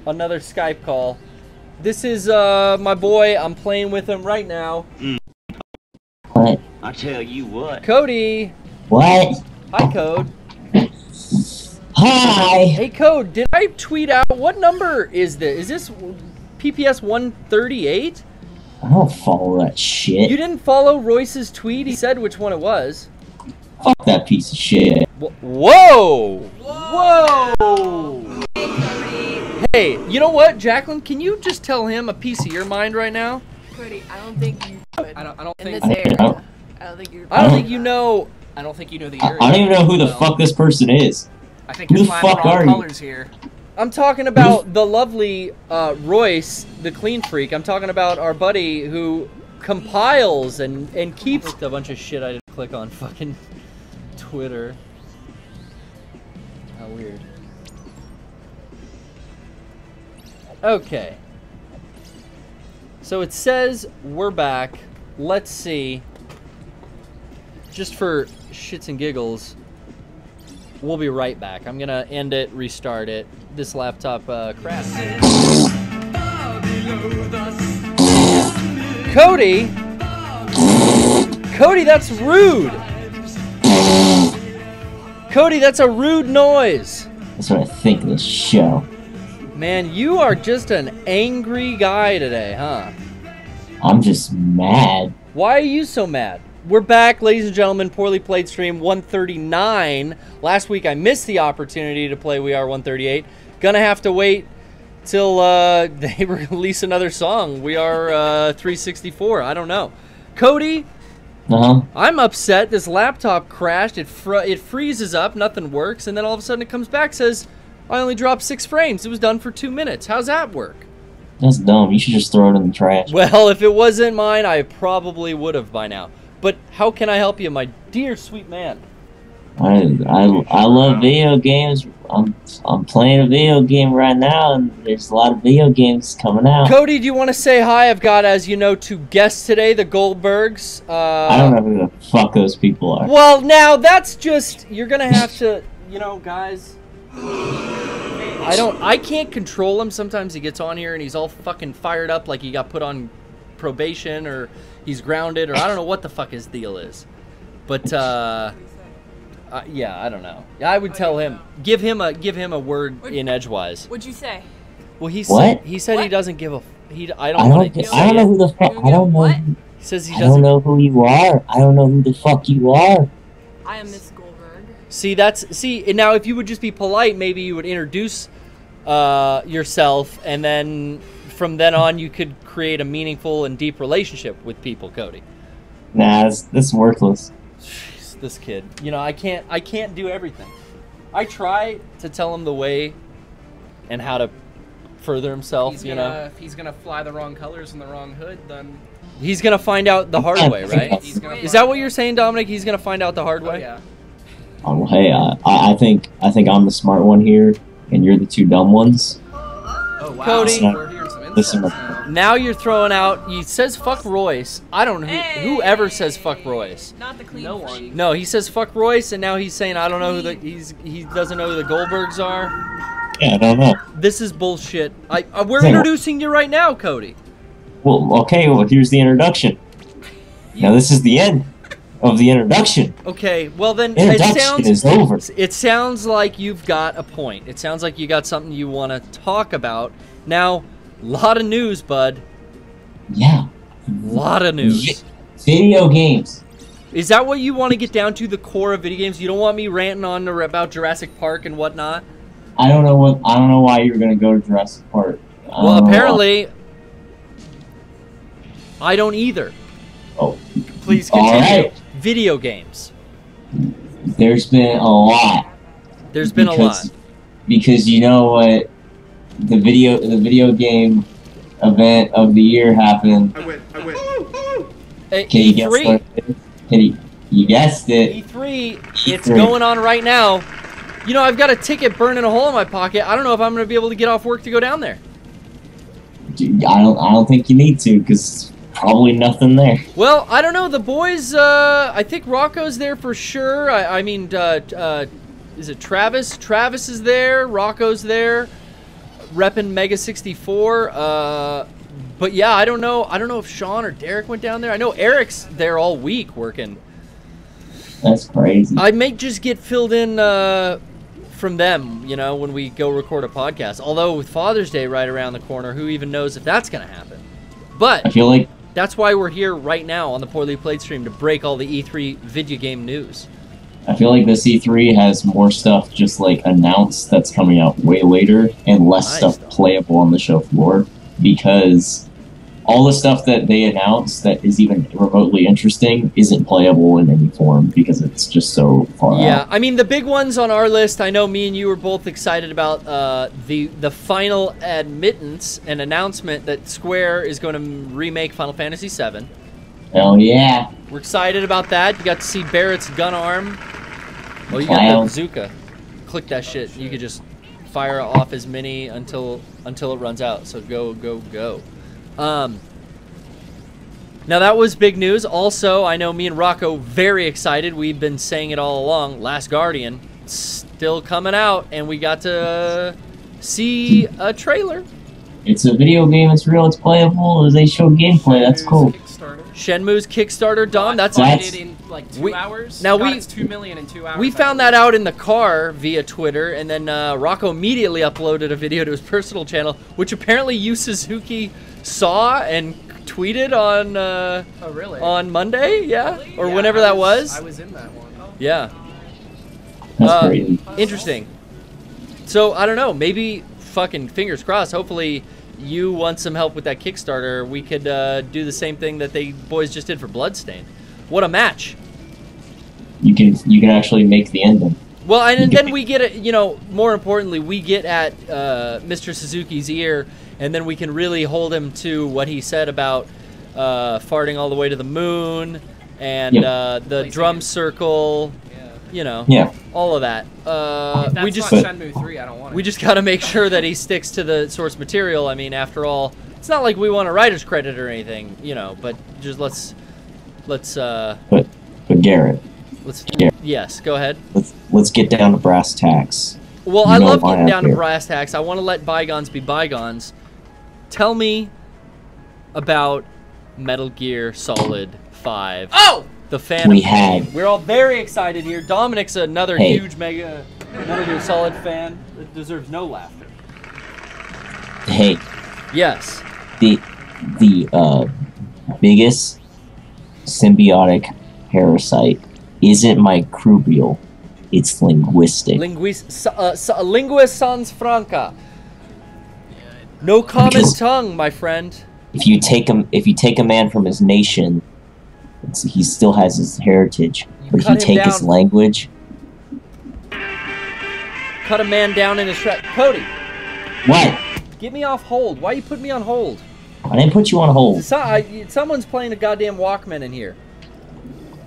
another Skype call. This is my boy. I'm playing with him right now. What? I tell you what. Cody. What? Hi, Code. Hi. Hey, Code. Did I tweet out what number is this? Is this PPS 138? I don't follow that shit. You didn't follow Royce's tweet? He said which one it was. Fuck that piece of shit. Whoa! Whoa! Hey, you know what, Jacqueline? Can you just tell him a piece of your mind right now? Cody, I don't think you could. I don't in think. this area. I I don't think you're. I don't think you know. I don't think you know the I area. don't even know who the fuck this person is. I think Who you're the flying fuck the wrong are you? colors here. I'm talking about the lovely Royce, the clean freak. I'm talking about our buddy who compiles and keeps a bunch of shit I didn't click on fucking Twitter. How weird. Okay. So it says we're back. Let's see. Just for shits and giggles, we'll be right back. I'm gonna end it, restart it. This laptop crashed. Cody? Cody, that's rude! Cody, that's a rude noise! That's what I think of this show. Man, you are just an angry guy today, huh? I'm just mad. Why are you so mad? We're back, ladies and gentlemen. Poorly Played Stream 139. Last week I missed the opportunity to play We Are 138. Gonna have to wait till they release another song. We Are 364. I don't know. Cody, I'm upset. This laptop crashed. It freezes up. Nothing works. And then all of a sudden it comes back, says, I only dropped 6 frames. It was done for 2 minutes. How's that work? That's dumb. You should just throw it in the trash. Well, if it wasn't mine, I probably would have by now. But how can I help you, my dear sweet man? I love video games. I'm playing a video game right now, and there's a lot of video games coming out. Cody, do you want to say hi? I've got, as you know, 2 guests today, the Goldbergs. I don't know who the fuck those people are. Well, now that's just, you're gonna have to, you know, guys. I can't control him. Sometimes he gets on here and he's all fucking fired up like he got put on probation or he's grounded or I don't know what the fuck his deal is. But yeah, I don't know. I would tell him, give him a word in edgewise. What'd you say? Well, he What? said he doesn't give a. I don't know who the fuck. I don't know. What? He says he I doesn't. don't know who you are. I don't know who the fuck you are. I am Miss Goldberg. See, now if you would just be polite, maybe you would introduce yourself, and then from then on you could create a meaningful and deep relationship with people, Cody. Nah, that's worthless. Jeez, this kid. You know, I can't do everything. I try to tell him the way and how to further himself, If he's gonna fly the wrong colors in the wrong hood, then he's gonna find out the hard way, right? Is that what you're saying, Dominic? He's gonna find out the hard way? Yeah. Hey, I think I'm the smart one here, and you're the 2 dumb ones. Oh wow. Cody. We're hearing some Listen insults up. now. Now you're throwing out. He says fuck Royce. I don't know whoever says fuck Royce. Not the clean No freak. one. No, he says fuck Royce, and now he's saying I don't know who he doesn't know who the Goldbergs are. Yeah, I don't know. This is bullshit. We're introducing you right now, Cody. Well, okay. Well, here's the introduction. Now this is the end of the introduction. Okay, well then Introduction is over. It sounds like you've got a point. It sounds like you got something you want to talk about. Now, a lot of news, bud. Yeah. Lot of news. Video games. Is that what you want to get down to, the core of video games? You don't want me ranting on about Jurassic Park and whatnot? I don't know why you were gonna go to Jurassic Park. Well, apparently, I don't either. Oh. Please continue. All right. Video games. There's been a lot. There's been a lot. Because you know what? The video game event of the year happened. I win. Can you guess what it is? You guessed it. E3, it's going on right now. You know, I've got a ticket burning a hole in my pocket. I don't know if I'm going to be able to get off work to go down there. Dude, I don't think you need to, because probably nothing there. Well, I don't know. The boys, I think Rocco's there for sure. I mean, is it Travis? Travis is there. Rocco's there. repping Mega64. But yeah, I don't know if Sean or Derek went down there. I know Eric's there all week working. That's crazy. I may just get filled in from them, you know, when we go record a podcast. Although with Father's Day right around the corner, who even knows if that's going to happen? But I feel like that's why we're here right now on the Poorly Played stream, to break all the E3 video game news. I feel like the C3 has more stuff just like announced that's coming out way later, and less stuff playable on the show floor, because all the stuff that they announced that is even remotely interesting isn't playable in any form because it's just so far out. Yeah, I mean, the big ones on our list, I know me and you were both excited about the final admittance and announcement that Square is going to remake Final Fantasy VII. Hell yeah. We're excited about that. You got to see Barrett's gun arm. Well, you got the bazooka. Click that shit. You could just fire off as many until it runs out. So go, go, go. Now that was big news. Also, I know me and Rocco very excited. We've been saying it all along. Last Guardian still coming out, and we got to see a trailer. It's a video game. It's real. It's playable. They show gameplay. That's cool. Shenmue's Kickstarter, Don. That's in like 2 hours. Now it's 2 million in 2 hours. We found that out in the car via Twitter, and then Rocco immediately uploaded a video to his personal channel, which apparently Yu Suzuki saw and tweeted on on Monday, yeah, really? Or whenever that was. I was in that one. Yeah. That's crazy. Interesting. So I don't know. Maybe fucking fingers crossed. Hopefully, you want some help with that Kickstarter. We could do the same thing that they boys just did for Bloodstained. What a match! You can actually make the ending. Well, and then we get it. You know, more importantly, we get at Mr. Suzuki's ear, and then we can really hold him to what he said about farting all the way to the moon and the drum circle. You know, all of that. That's we just not Shenmue 3. I don't want it. We just got to make sure that he sticks to the source material. I mean, after all, it's not like we want a writer's credit or anything, you know. But just let's. But Garrett. Yes, go ahead. Let's get down to brass tacks. Well, I love getting down to brass tacks. I want to let bygones be bygones. Tell me about Metal Gear Solid 5. Oh! The fan. We're all very excited here. Dominic's another huge Metal Gear Solid fan that deserves no laughter. Hey. Yes. The biggest symbiotic parasite isn't microbial. It's linguistic. Lingua sans franca. No common tongue, my friend. If you take a man from his nation, he still has his heritage. But if you take his language... Cut a man down in his trap. Cody! What? Get me off hold. Why you put me on hold? I didn't put you on hold. Someone's playing a goddamn Walkman in here.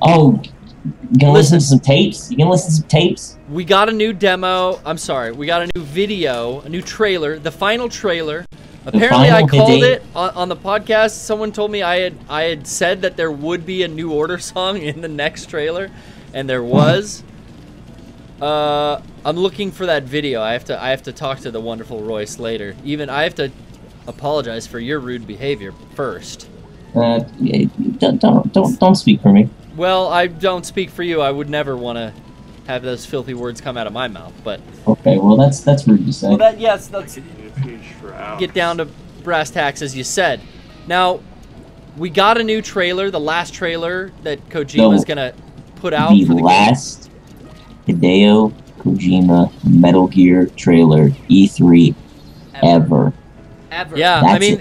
Oh, you gonna listen to some tapes? You gonna listen to some tapes? We got a new demo. I'm sorry. We got a new video, a new trailer, the final trailer. Apparently, I called it on the podcast. Someone told me I had said that there would be a New Order song in the next trailer, and there was. I'm looking for that video. I have to talk to the wonderful Royce later. Even I have to apologize for your rude behavior first. Don't speak for me. Well, I don't speak for you. I would never want to have those filthy words come out of my mouth. But okay, well that's rude to say. Well, yes, let's get down to brass tacks, as you said. Now, we got a new trailer, the last trailer that Kojima's gonna put out for the last Hideo Kojima Metal Gear trailer E3 ever. Yeah, I mean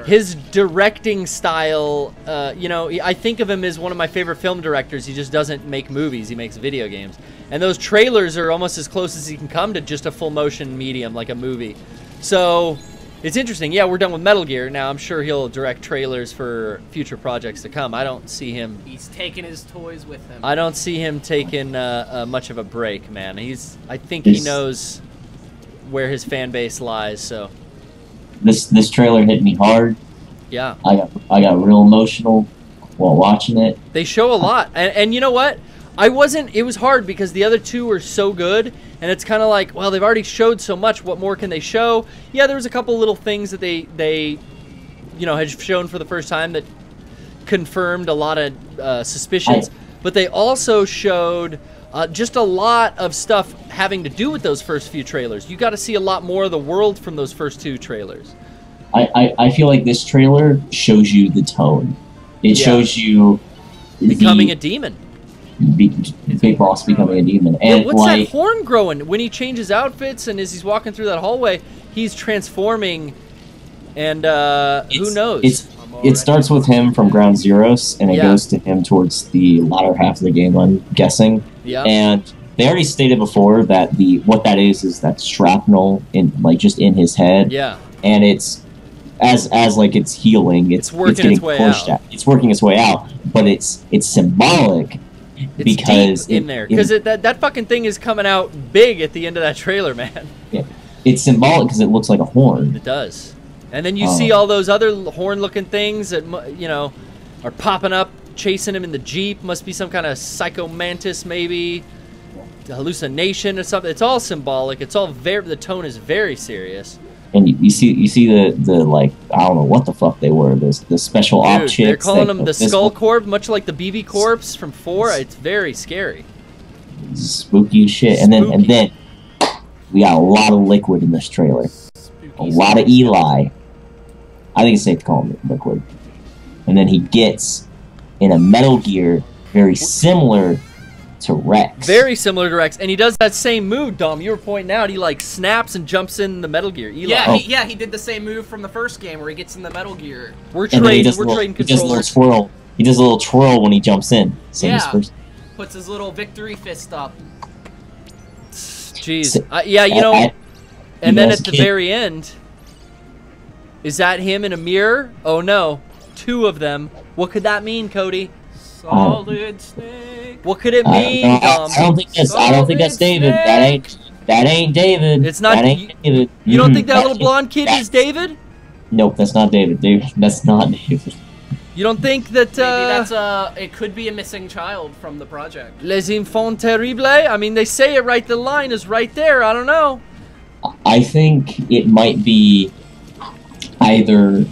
his directing style, you know, I think of him as one of my favorite film directors. He just doesn't make movies, he makes video games. And those trailers are almost as close as he can come to just a full motion medium, like a movie. So, it's interesting. Yeah, we're done with Metal Gear. Now, I'm sure he'll direct trailers for future projects to come. I don't see him... He's taking his toys with him. I don't see him taking much of a break, man. I think he knows where his fan base lies, so... This trailer hit me hard. Yeah. I got real emotional while watching it. They show a lot. And you know what? I wasn't. It was hard because the other two were so good, and it's kind of like, well, they've already showed so much. What more can they show? Yeah, there was a couple little things that they had shown for the first time that confirmed a lot of suspicions, but they also showed just a lot of stuff having to do with those first few trailers. You got to see a lot more of the world from those first two trailers. I feel like this trailer shows you the tone. It shows you becoming a demon. Big Boss becoming a demon. And yeah, what's that horn growing? When he changes outfits and as he's walking through that hallway, he's transforming, and who knows? It starts with him from Ground Zeroes, and it goes to him towards the latter half of the game, I'm guessing. Yeah. And they already stated before that what that is that shrapnel just in his head. Yeah. And it's as like it's healing, it's working its way out. It's working its way out, but it's symbolic. It's because deep in there, because that fucking thing is coming out big at the end of that trailer, man. Yeah, it's symbolic because it looks like a horn. It does, and then you see all those other horn-looking things that are popping up, chasing him in the Jeep. Must be some kind of psycho mantis, maybe hallucination or something. It's all symbolic. It's all the tone is very serious. And you see the like, I don't know what the fuck they were, the special op chicks. They're calling them the Skull Corp, much like the BB Corps from 4. It's very scary. Spooky shit. And then we got a lot of liquid in this trailer. A lot of Eli. I think it's safe to call him liquid. And then he gets in a Metal Gear very similar to Rex. Very similar to Rex, and he does that same move, Dom. You were pointing out, he like snaps and jumps in the Metal Gear. Eli. Yeah, he did the same move from the first game where he gets in the Metal Gear. We're trading controllers. He does a little twirl. He does a little twirl when he jumps in. Same as first. Puts his little victory fist up. Jeez. And then at the very end, is that him in a mirror? Oh no, 2 of them. What could that mean, Cody? Solid Snake. What could it mean, Dom? I don't think that's David. That ain't David. It's not. That ain't David. You don't think that little blonde kid is David? Nope, that's not David. That's not David. You don't think that? Maybe that's it could be a missing child from the project. Les enfants terribles. I mean, they say it right. The line is right there. I don't know. I think it might be either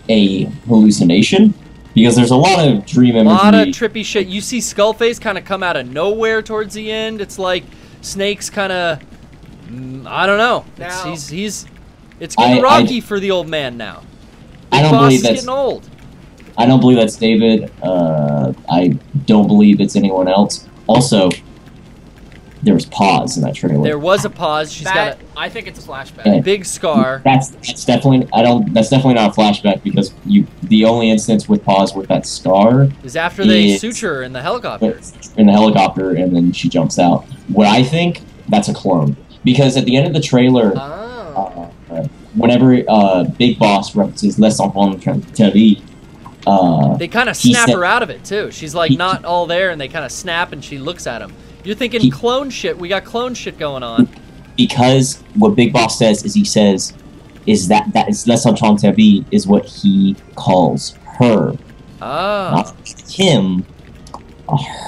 a hallucination. Because there's a lot of dream imagery. A lot of trippy shit. You see Skullface kind of come out of nowhere towards the end. It's like Snake's kind of, I don't know. It's getting rocky for the old man now. I don't believe that's getting old. I don't believe that's David. I don't believe it's anyone else. Also, there was pause in that trailer. There was a pause. She's got I think it's a flashback. A big scar. That's definitely That's definitely not a flashback because the only instance with pause with that scar is after they suture her in the helicopter. In the helicopter, and then she jumps out. What I think, that's a clone because at the end of the trailer, whenever Big Boss references Les Enfants Terribles, they kind of snap her out of it too. She's like not all there, and they kind of snap, and she looks at him. You're thinking clone shit. We got clone shit going on. Because what Big Boss says is that is Les Enfants Terribles is what he calls her. Not him,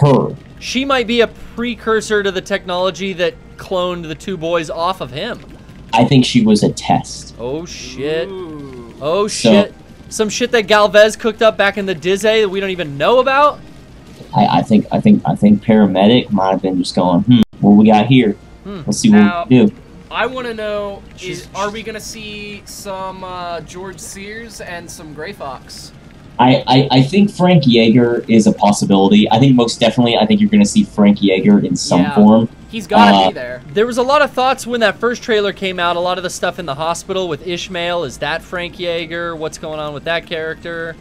her. She might be a precursor to the technology that cloned the 2 boys off of him. I think she was a test. Oh shit. Ooh. Oh shit. Some shit that Galvez cooked up back in the Dizzy that we don't even know about? I think paramedic might have been just going, what we got here? Let's see what we do. I want to know, are we going to see some George Sears and some Gray Fox? I think Frank Yeager is a possibility. I think most definitely, I think you're going to see Frank Yeager in some form. He's got to be there. There was a lot of thoughts when that first trailer came out. A lot of the stuff in the hospital with Ishmael. Is that Frank Yeager? What's going on with that character?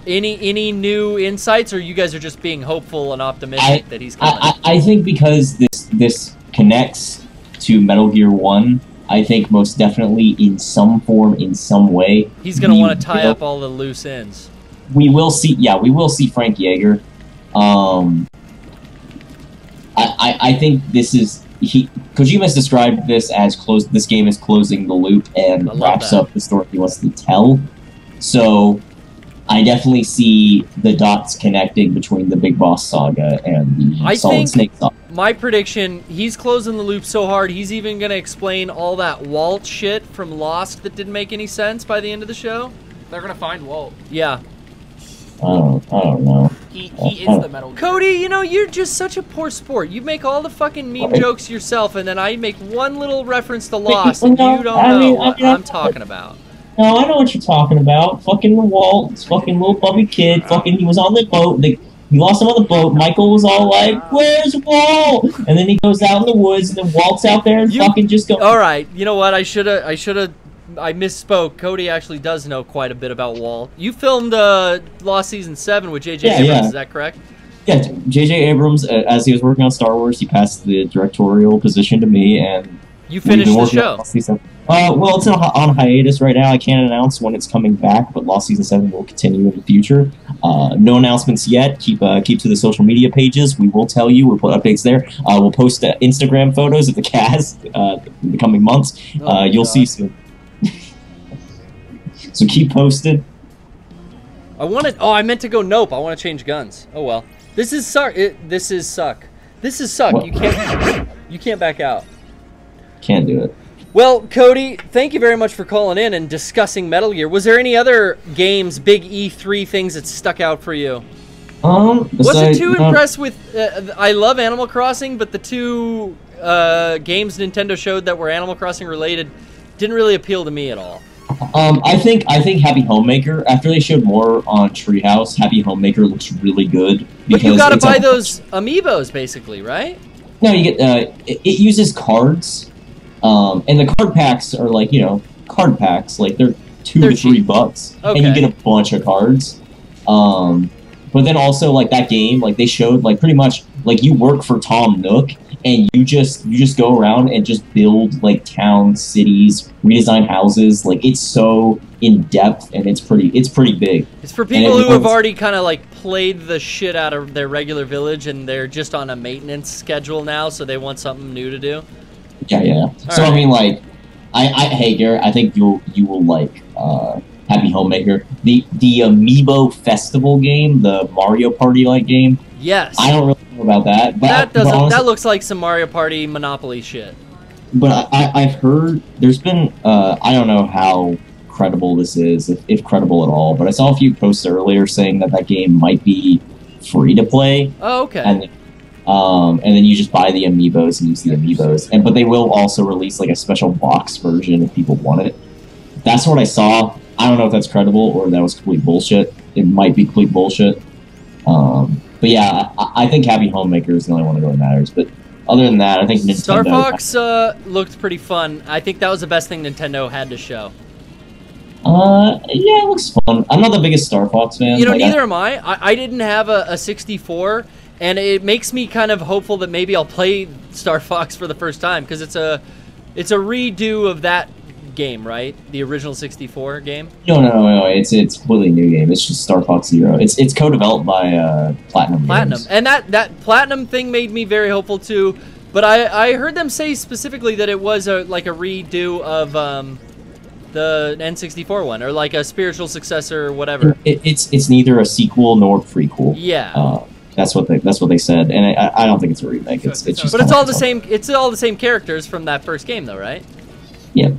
Any new insights, or you guys are just being hopeful and optimistic that he's coming? I think because this connects to Metal Gear 1, I think most definitely in some form, in some way, he's going to want to tie up all the loose ends. We will see, we will see Frank Yeager. I think this is, Kojima's described this as this game is closing the loop and wraps up the story he wants to tell. So, I definitely see the dots connecting between the Big Boss Saga and the Solid Snake Saga. My prediction, he's closing the loop so hard, he's even going to explain all that Walt shit from Lost that didn't make any sense by the end of the show. They're gonna find Walt. Yeah. I don't know. He is the Metal Gear. Cody, you know, you're just such a poor sport. You make all the fucking meme jokes yourself, and then I make one little reference to Lost, and you don't know what I'm talking about. No, I know what you're talking about. Fucking Walt, fucking little puppy kid. Fucking, he was on the boat. He lost him on the boat. Michael was all like, "Where's Walt?" And then he goes out in the woods, and then Walt's out there and fucking just goes. All right, you know what? I misspoke. Cody actually does know quite a bit about Walt. You filmed Lost Season 7 with J.J. Abrams, is that correct? Yeah, J.J. Abrams, as he was working on Star Wars, he passed the directorial position to me, and you finished the show. Well, it's on hiatus right now. I can't announce when it's coming back, but Lost Season 7 will continue in the future. No announcements yet. Keep to the social media pages. We will tell you. We'll put updates there. We'll post Instagram photos of the cast in the coming months. You'll see soon. So keep posted. I meant to go nope. I want to change guns. Oh well. This is suck. This is suck. What? You can't back out. Can't do it. Well, Cody, thank you very much for calling in and discussing Metal Gear. Was there any other games, big E3 things that stuck out for you? Wasn't too impressed with. I love Animal Crossing, but the two games Nintendo showed that were Animal Crossing related didn't really appeal to me at all. I think Happy Homemaker. After they showed more on Treehouse, Happy Homemaker looks really good. But you gotta buy those amiibos, basically, right? No, you get. It uses cards. And the card packs are like, card packs. Like, they're $2 to $3. Okay. And you get a bunch of cards. But then also, like, that game, like, they showed, like, pretty much, like, you work for Tom Nook, and you just go around and just build, like, towns, cities, redesign houses. Like, it's so in-depth, and it's pretty big. It's for people who have already kind of, like, played the shit out of their regular village, and they're just on a maintenance schedule now, so they want something new to do. Yeah. So, right. I mean, like, hey, Garrett, I think you will like Happy Homemaker. The Amiibo Festival game, the Mario Party-like game. Yes. I don't really know about that. But that looks like some Mario Party Monopoly shit. But I've heard there's been, I don't know how credible this is, if credible at all, but I saw a few posts earlier saying that game might be free to play. Oh, okay. And then you just buy the amiibos and use the amiibos. But they will also release like a special box version if people want it. That's what I saw. I don't know if that's credible or that was complete bullshit. It might be complete bullshit. But yeah, I think Happy Homemaker is the only one that really matters. But other than that, I think Nintendo... Star Fox looked pretty fun. I think that was the best thing Nintendo had to show. Yeah, it looks fun. I'm not the biggest Star Fox fan. You know, neither am I. I didn't have a 64, and it makes me kind of hopeful that maybe I'll play Star Fox for the first time, because it's a redo of that game, right? The original 64 game? No. It's a completely new game. It's just Star Fox Zero. It's co-developed by Platinum Games. And that Platinum thing made me very hopeful too. But I heard them say specifically that it was like a redo of the N64 one, or like a spiritual successor or whatever. It's neither a sequel nor a prequel. Yeah. That's what they said, and I don't think it's a remake. It's just. But it's all the same. It's all the same characters from that first game, though, right? Yeah.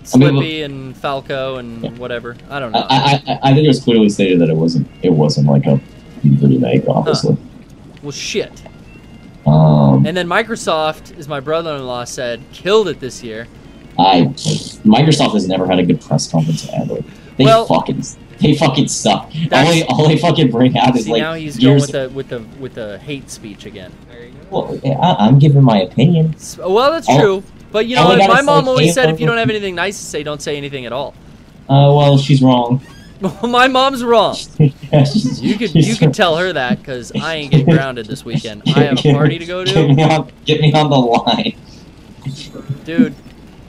Slippy and Falco and whatever. I don't know. I think it was clearly stated that it wasn't like a remake, obviously. Well, shit. And then Microsoft, as my brother-in-law said, killed it this year. Microsoft has never had a good press conference ever. They fucking suck. All they fucking bring out is like. Now he's going with the hate speech again. Well, I'm giving my opinion. Well, that's true. But you know what? My mom always said if you don't have anything nice to say, don't say anything at all. Well, she's wrong. My mom's wrong. You could tell her that, because I ain't getting grounded this weekend. I have a party to go to. Get me on the line. Dude,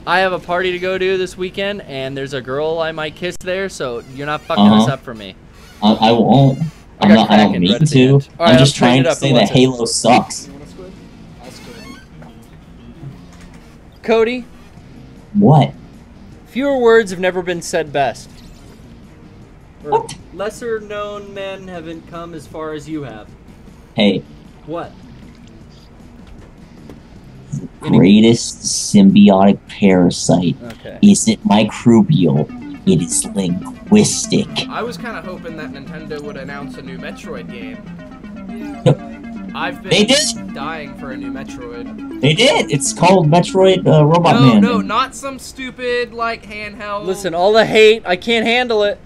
I have a party to go to this weekend, and there's a girl I might kiss there, so you're not fucking this up for me. I won't. I don't mean to. I'm just trying to say that Halo sucks. Cody? What? Fewer words have never been said best. Or What? lesser known men haven't come as far as you have. Hey, What? greatest symbiotic parasite Okay. isn't microbial, it is linguistic. I was kind of hoping that Nintendo would announce a new Metroid game. I've been They did. dying for a new Metroid. They did. It's called Metroid Robot Man. No, not some stupid like handheld. Listen, all the hate, I can't handle it.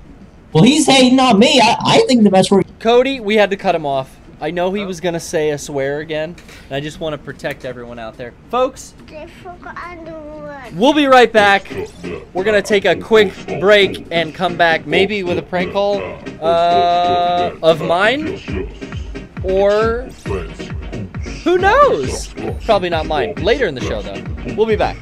Well, he's hating on me. I think the Metroid... Cody, we had to cut him off. I know he was going to say a swear again, and I just want to protect everyone out there. Folks, we'll be right back. We're going to take a quick break and come back maybe with a prank call of mine, or who knows? Probably not mine. Later in the show, though. We'll be back.